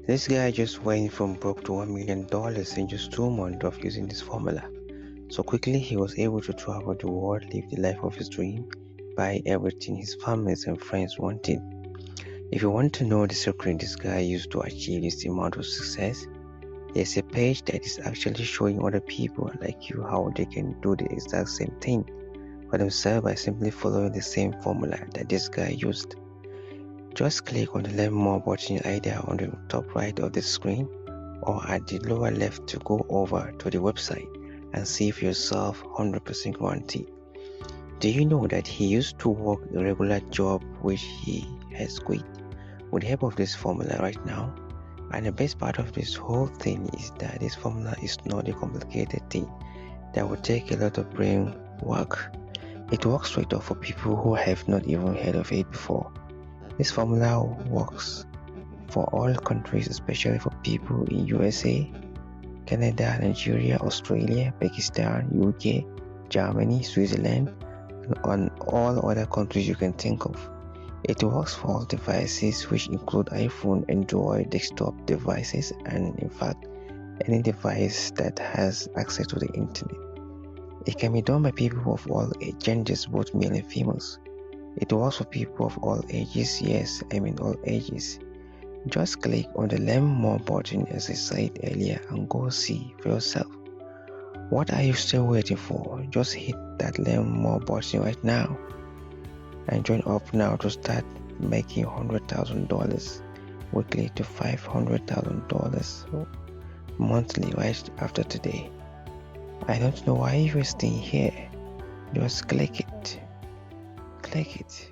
This guy just went from broke to $1 million in just 2 months of using this formula. So quickly he was able to travel the world, live the life of his dream, buy everything his families and friends wanted. If you want to know the secret this guy used to achieve this amount of success, there's a page that is actually showing other people like you how they can do the exact same thing for themselves by simply following the same formula that this guy used. Just click on the learn more button either on the top right of the screen or at the lower left to go over to the website and see for yourself 100% guarantee. Do you know that he used to work a regular job which he has quit with the help of this formula right now? And the best part of this whole thing is that this formula is not a complicated thing that will take a lot of brain work. It works straight off for people who have not even heard of it before. This formula works for all countries, especially for people in USA, Canada, Nigeria, Australia, Pakistan, UK, Germany, Switzerland, and on all other countries you can think of. It works for all devices which include iPhone, Android, desktop devices, and in fact, any device that has access to the internet. It can be done by people of all genders, both male and females. It works for people of all ages, yes, I mean all ages. Just click on the learn more button as I said earlier and go see for yourself. What are you still waiting for? Just hit that learn more button right now and join up now to start making $100,000 weekly to $500,000 monthly right after today. I don't know why you're staying here. Just click it. Click it.